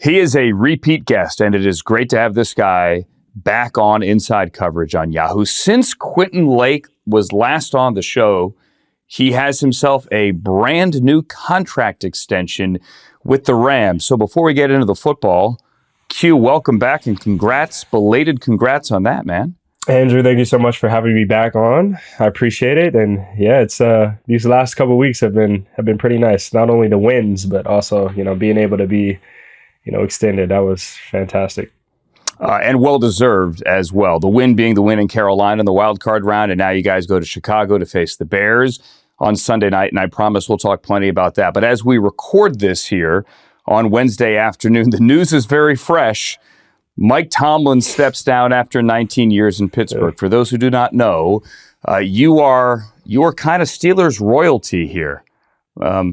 He is a repeat guest, and it is great to have this guy back on Inside Coverage on Yahoo. Since Quentin Lake was last on the show, he has himself a brand new contract extension with the Rams. So before we get into the football, Q, welcome back and belated congrats on that, man. Andrew, thank you so much for having me back on. I appreciate it. And yeah, it's these last couple of weeks have been pretty nice. Not only the wins, but also, being able to be, extended. That was fantastic. And well-deserved as well. The win being the win in Carolina in the wild card round, and now you guys go to Chicago to face the Bears on Sunday night, and I promise we'll talk plenty about that. But as we record this here on Wednesday afternoon, the news is very fresh. Mike Tomlin steps down after 19 years in Pittsburgh. Yeah. For those who do not know, you are kind of Steelers royalty here.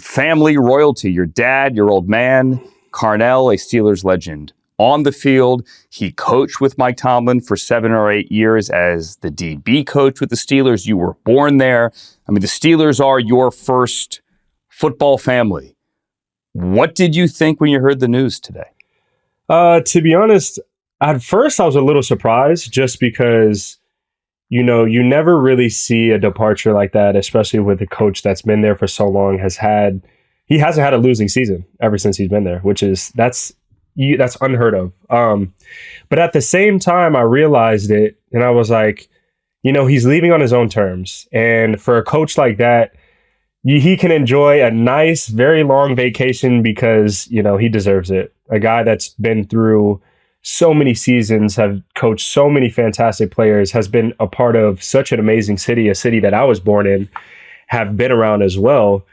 Family royalty. Your dad, your old man, Carnell, a Steelers legend. On the field, he coached with Mike Tomlin for 7 or 8 years as the DB coach with the Steelers. You were born there. I mean, the Steelers are your first football family. What did you think when you heard the news today? To be honest, at first I was a little surprised just because, you never really see a departure like that, especially with a coach that's been there for so long, he hasn't had a losing season ever since he's been there, which is, that's unheard of. But at the same time, I realized it and I was like, he's leaving on his own terms. And for a coach like that, he can enjoy a nice, very long vacation because, he deserves it. A guy that's been through so many seasons, have coached so many fantastic players, has been a part of such an amazing city, a city that I was born in, have been around as well.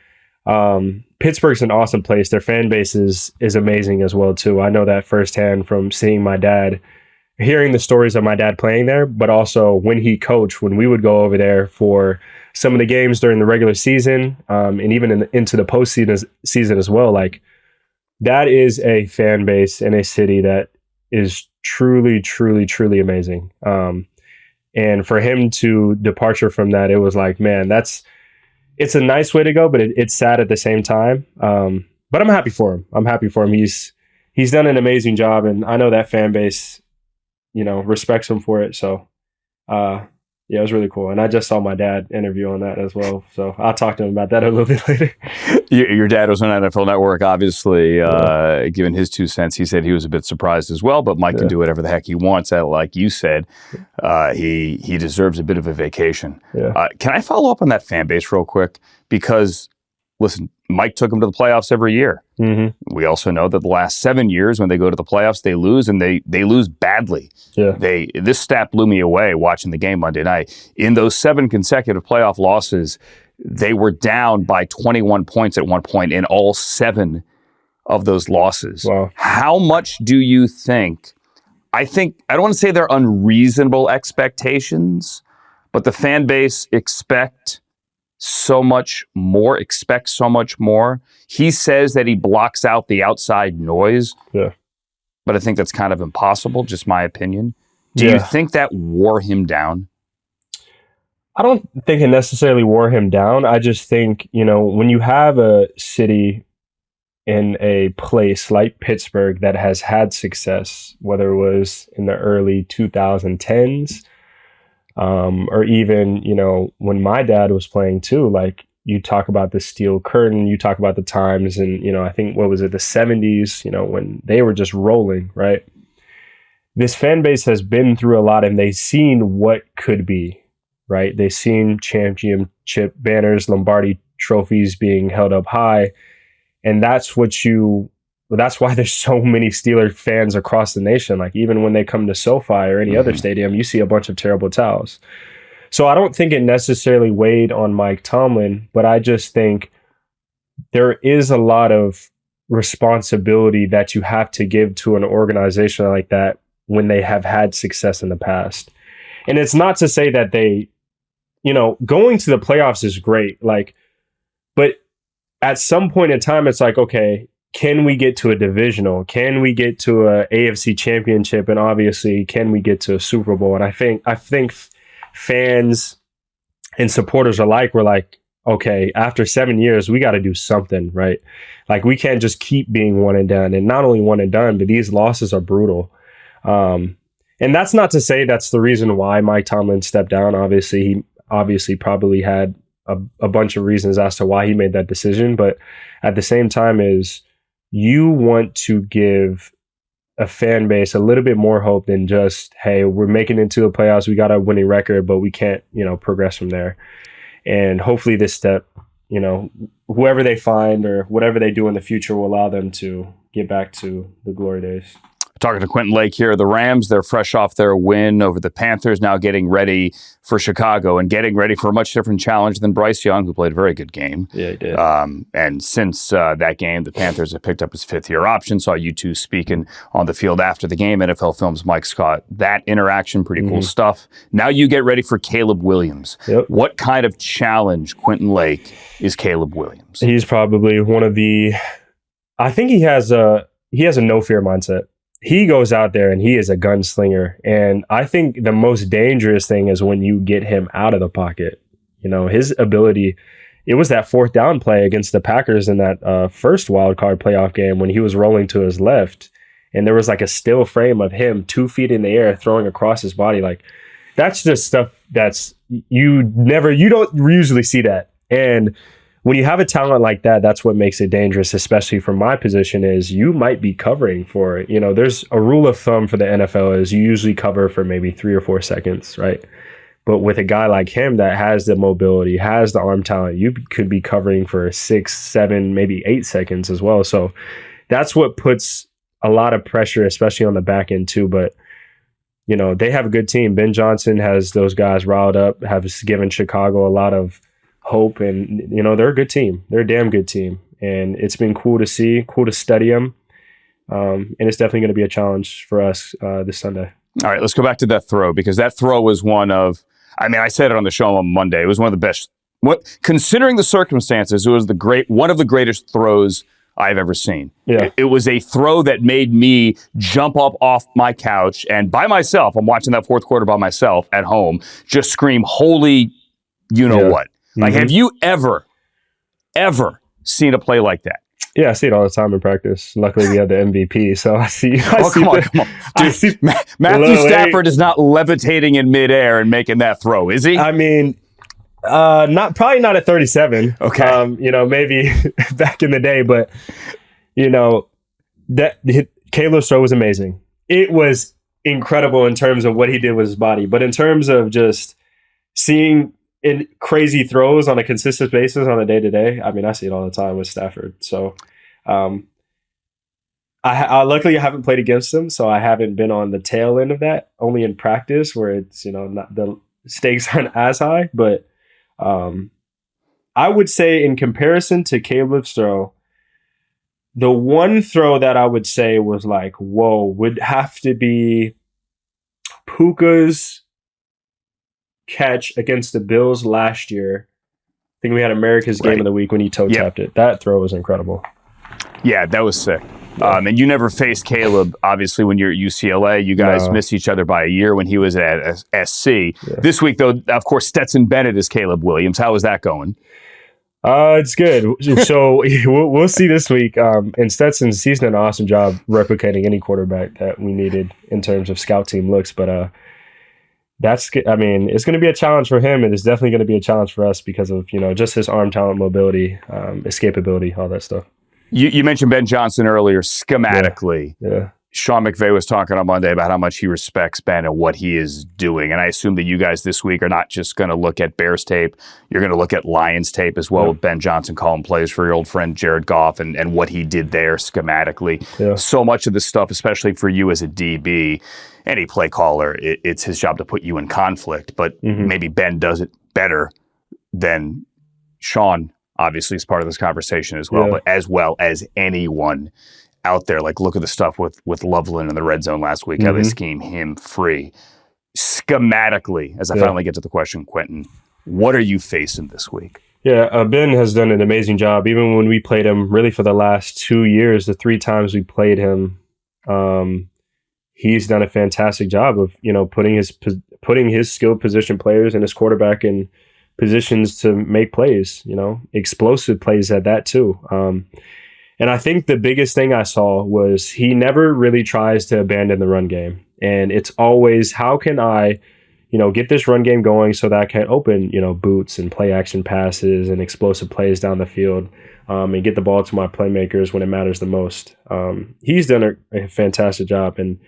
Pittsburgh's an awesome place. Their fan base is amazing as well, too. I know that firsthand from seeing my dad, hearing the stories of my dad playing there, but also when he coached, when we would go over there for some of the games during the regular season, and even into the postseason as well. Like, that is a fan base in a city that is truly, truly, truly amazing. And for him to departure from that, it was like, man, it's a nice way to go, but it's sad at the same time. But I'm happy for him. He's done an amazing job, and I know that fan base, respects him for it. So, yeah, it was really cool. And I just saw my dad interview on that as well. So I'll talk to him about that a little bit later. Your dad was on NFL Network, obviously, giving his 2 cents. He said he was a bit surprised as well, but Mike can do whatever the heck he wants. Like you said, he deserves a bit of a vacation. Yeah. Can I follow up on that fan base real quick? Because, listen, Mike took them to the playoffs every year. Mm-hmm. We also know that the last 7 years, when they go to the playoffs, they lose, and they lose badly. Yeah. This stat blew me away watching the game Monday night. In those 7 consecutive playoff losses, they were down by 21 points at one point in all 7 of those losses. Wow. How much do you think? I don't want to say they're unreasonable expectations, but the fan base expects so much more. He says that he blocks out the outside noise. Yeah. But I think that's kind of impossible, just my opinion. Do you think that wore him down? I don't think it necessarily wore him down. I just think, when you have a city in a place like Pittsburgh that has had success, whether it was in the early 2010s, or even, when my dad was playing too, like you talk about the steel curtain, you talk about the times and, I think, what was it, the 70s, when they were just rolling, right? This fan base has been through a lot and they've seen what could be, right? They've seen championship banners, Lombardi trophies being held up high. And that's why there's so many Steelers fans across the nation. Like, even when they come to SoFi or any other stadium, you see a bunch of terrible towels. So I don't think it necessarily weighed on Mike Tomlin, but I just think there is a lot of responsibility that you have to give to an organization like that when they have had success in the past. And it's not to say that they, going to the playoffs is great, but at some point in time, it's like, okay, can we get to a divisional? Can we get to a AFC championship? And obviously, can we get to a Super Bowl? And I think fans and supporters alike were like, okay, after 7 years, we got to do something, right? Like, we can't just keep being one and done. And not only one and done, but these losses are brutal. And that's not to say that's the reason why Mike Tomlin stepped down. He probably had a bunch of reasons as to why he made that decision. But at the same time, is you want to give a fan base a little bit more hope than just, hey, we're making it into the playoffs, we got a winning record, but we can't, progress from there. And hopefully this step, whoever they find or whatever they do in the future will allow them to get back to the glory days. Talking to Quentin Lake here. The Rams, they're fresh off their win over the Panthers, now getting ready for Chicago and getting ready for a much different challenge than Bryce Young, who played a very good game. Yeah, he did. And since that game, the Panthers have picked up his fifth-year option. Saw you two speaking on the field after the game. NFL Films, Mike Scott. That interaction, pretty cool stuff. Now you get ready for Caleb Williams. Yep. What kind of challenge, Quentin Lake, is Caleb Williams? He's probably one of the... I think he has a no-fear mindset. He goes out there and he is a gunslinger. And I think the most dangerous thing is when you get him out of the pocket. His ability, it was that fourth down play against the Packers in that first wild card playoff game when he was rolling to his left. And there was like a still frame of him 2 feet in the air throwing across his body. Like, that's just stuff that's you don't usually see that. And when you have a talent like that, that's what makes it dangerous, especially from my position, is you might be covering for it. There's a rule of thumb for the NFL is you usually cover for maybe 3 or 4 seconds, right? But with a guy like him that has the mobility, has the arm talent, you could be covering for 6, 7, maybe 8 seconds as well. So that's what puts a lot of pressure, especially on the back end too. But, they have a good team. Ben Johnson has those guys riled up, has given Chicago a lot of hope, and they're a good team. They're a damn good team, and it's been cool to see, cool to study them, and it's definitely going to be a challenge for us this Sunday. All right, let's go back to that throw, because that throw was one of, I said it on the show on Monday, it was one of the best. Considering the circumstances, it was one of the greatest throws I've ever seen. Yeah. It was a throw that made me jump up off my couch, and by myself, I'm watching that fourth quarter by myself at home, just scream, holy, what? Like, have you ever seen a play like that? Yeah, I see it all the time in practice. Luckily, we have the MVP, so I see. Come on. Dude, Matthew Stafford is not levitating in midair and making that throw, is he? Probably not at 37. Okay. Maybe back in the day, but that Caleb's throw was amazing. It was incredible in terms of what he did with his body, but in terms of just seeing in crazy throws on a consistent basis on a day-to-day, I see it all the time with Stafford. So I luckily haven't played against him, so I haven't been on the tail end of that, only in practice where it's not, the stakes aren't as high. But I would say in comparison to Caleb's throw, the one throw that I would say was like, whoa, would have to be Puka's catch against the Bills last year. I think we had America's Game of the Week when he toe tapped it. That throw was incredible. Yeah, that was sick. Yeah. And you never faced Caleb, obviously, when you're at UCLA. You guys missed each other by a year when he was at SC. Yeah. This week, though, of course, Stetson Bennett is Caleb Williams. How is that going? It's good. So we'll see this week. And Stetson's, he's done an awesome job replicating any quarterback that we needed in terms of scout team looks. But it's going to be a challenge for him. It is definitely going to be a challenge for us because of, just his arm talent, mobility, escapability, all that stuff. You mentioned Ben Johnson earlier, schematically. Yeah. Sean McVay was talking on Monday about how much he respects Ben and what he is doing. And I assume that you guys this week are not just going to look at Bears tape. You're going to look at Lions tape as well with Ben Johnson calling plays for your old friend Jared Goff and what he did there schematically. Yeah. So much of this stuff, especially for you as a DB, any play caller, it's his job to put you in conflict. But maybe Ben does it better than Sean, obviously, is part of this conversation as well, but as well as anyone out there. Like, look at the stuff with Loveland in the red zone last week, how they scheme him free. Schematically, as I finally get to the question, Quentin, what are you facing this week? Yeah, Ben has done an amazing job. Even when we played him, really for the last 2 years, the 3 times we played him, he's done a fantastic job of putting his skilled position players and his quarterback in positions to make plays, explosive plays at that too. And I think the biggest thing I saw was he never really tries to abandon the run game. And it's always, how can I, get this run game going so that I can open, boots and play action passes and explosive plays down the field, and get the ball to my playmakers when it matters the most. He's done a fantastic job. And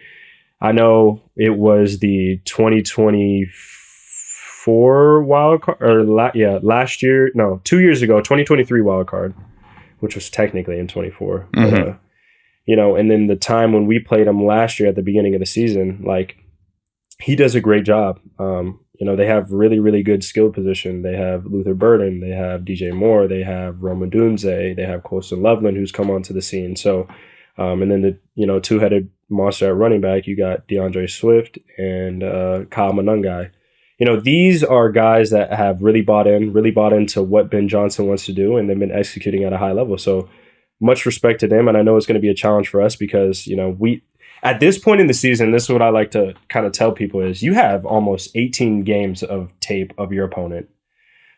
I know it was the 2024 wild card, or last year, 2 years ago, 2023 wild card, which was technically in 24. Mm-hmm. But, and then the time when we played him last year at the beginning of the season, he does a great job. They have really, really good skill position. They have Luther Burden, they have DJ Moore, they have Roma Dunze, they have Colston Loveland, who's come onto the scene. So, and then the two-headed monster at running back, you got DeAndre Swift and Kyle Monungai. These are guys that have really bought into what Ben Johnson wants to do, and they've been executing at a high level. So much respect to them. And I know it's going to be a challenge for us because, we, at this point in the season, this is what I like to kind of tell people is you have almost 18 games of tape of your opponent.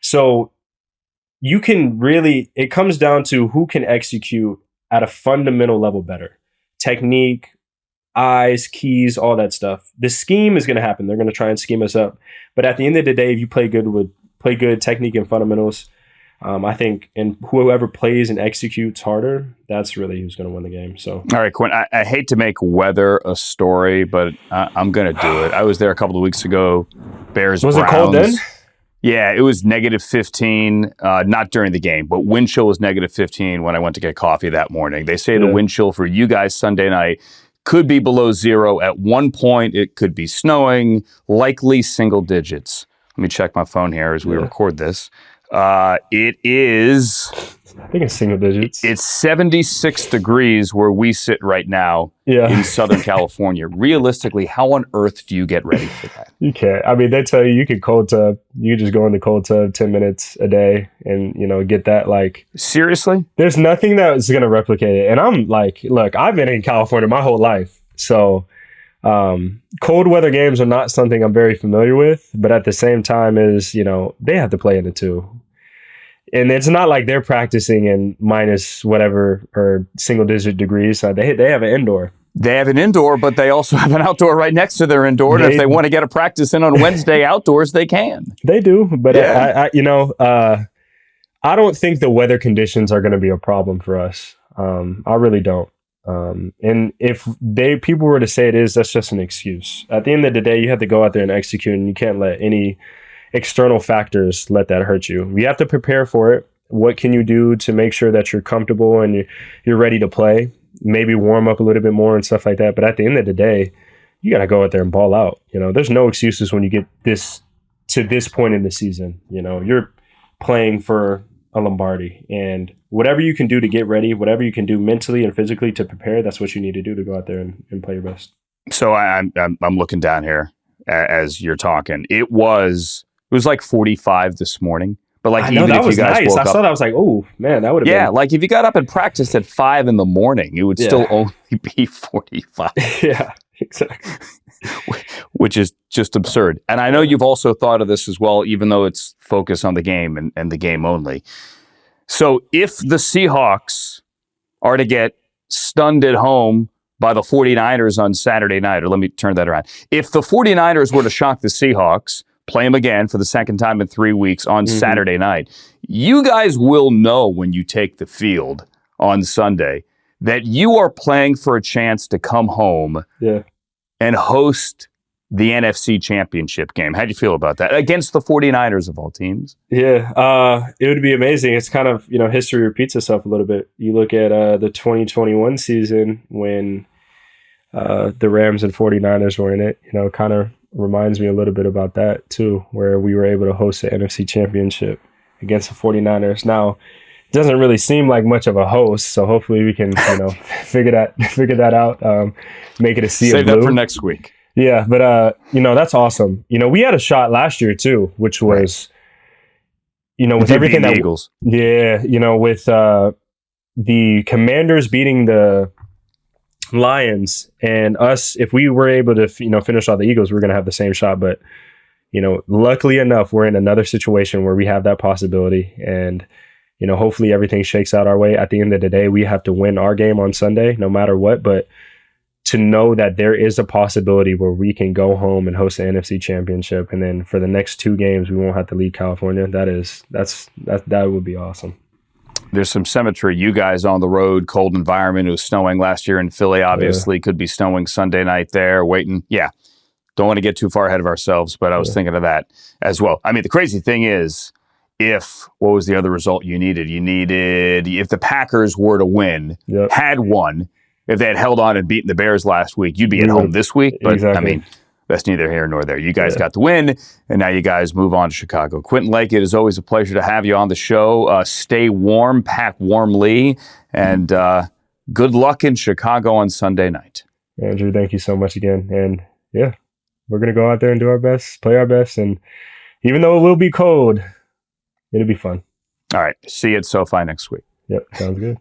So you can really, it comes down to who can execute at a fundamental level better. Technique, eyes, keys, all that stuff. The scheme is going to happen. They're going to try and scheme us up. But at the end of the day, if you play good technique and fundamentals, I think, and whoever plays and executes harder, that's really who's going to win the game. So, all right, Quinn, I hate to make weather a story, but I'm going to do it. I was there a couple of weeks ago. Bears, was Browns. it cold then? Yeah, it was -15, not during the game, but wind chill was -15 when I went to get coffee that morning. They say the wind chill for you guys Sunday night could be below 0. At one point, it could be snowing, likely single digits. Let me check my phone here as we record this. It is, I think it's single digits. It's 76 degrees where we sit right now in Southern California. Realistically, how on earth do you get ready for that? You can't. I mean, they tell you can cold tub. You just go in the cold tub 10 minutes a day and, get that Seriously? There's nothing that's going to replicate it. And I'm look, I've been in California my whole life. So cold weather games are not something I'm very familiar with, but at the same time they have to play in it too. And it's not like they're practicing in minus whatever or single digit degrees. So they have an indoor. They have an indoor, but they also have an outdoor right next to their indoor. And if they want to get a practice in on Wednesday outdoors, they can. They do. But I don't think the weather conditions are going to be a problem for us. I really don't. And if people were to say it is, that's just an excuse. At the end of the day, you have to go out there and execute, and you can't let any external factors let that hurt you. You have to prepare for it. What can you do to make sure that you're comfortable and you're ready to play? Maybe warm up a little bit more and stuff like that. But at the end of the day, you got to go out there and ball out. There's no excuses when you get to this point in the season. You're playing for a Lombardi, and whatever you can do to get ready, whatever you can do mentally and physically to prepare, that's what you need to do to go out there and play your best. So I'm looking down here as you're talking. It was like 45 this morning. But I know, that was nice. I saw that. I was like, oh, man, that would have been. Like if you got up and practiced at 5 a.m, it would still only be 45. Yeah, exactly. Which is just absurd. And I know you've also thought of this as well, even though it's focused on the game and the game only. So if the Seahawks are to get stunned at home by the 49ers on Saturday night, or let me turn that around. If the 49ers were to shock the Seahawks, play them again for the second time in 3 weeks on Saturday night, you guys will know when you take the field on Sunday that you are playing for a chance to come home and host the NFC Championship game. How do you feel about that? Against the 49ers of all teams. Yeah, it would be amazing. It's kind of, history repeats itself a little bit. You look at the 2021 season when the Rams and 49ers were in it, kind of reminds me a little bit about that too, where we were able to host the NFC Championship against the 49ers. Now, it doesn't really seem like much of a host, so hopefully we can, figure that out, make it a sea of blue. Save that for next week. Yeah, but that's awesome. We had a shot last year too, which was, with everything that Eagles. Yeah, with the Commanders beating the Lions and us, if we were able to, finish off the Eagles, we're going to have the same shot. But, luckily enough, we're in another situation where we have that possibility, and hopefully everything shakes out our way. At the end of the day, we have to win our game on Sunday, no matter what. But to know that there is a possibility where we can go home and host the NFC Championship, and then for the next 2 games we won't have to leave California. That would be awesome. There's some symmetry. You guys on the road, cold environment. It was snowing last year in Philly. Obviously, could be snowing Sunday night there. Waiting, don't want to get too far ahead of ourselves, but I was thinking of that as well. I mean, the crazy thing is, what was the other result you needed? You needed, if the Packers were to win, had won, if they had held on and beaten the Bears last week, you'd be at home this week. But exactly. I mean, that's neither here nor there. You guys got the win, and now you guys move on to Chicago. Quentin Lake, it is always a pleasure to have you on the show. Stay warm, pack warmly, and good luck in Chicago on Sunday night. Andrew, thank you so much again. And we're going to go out there and do our best, play our best. And even though it will be cold, it'll be fun. All right. See you at SoFi next week. Yep. Sounds good.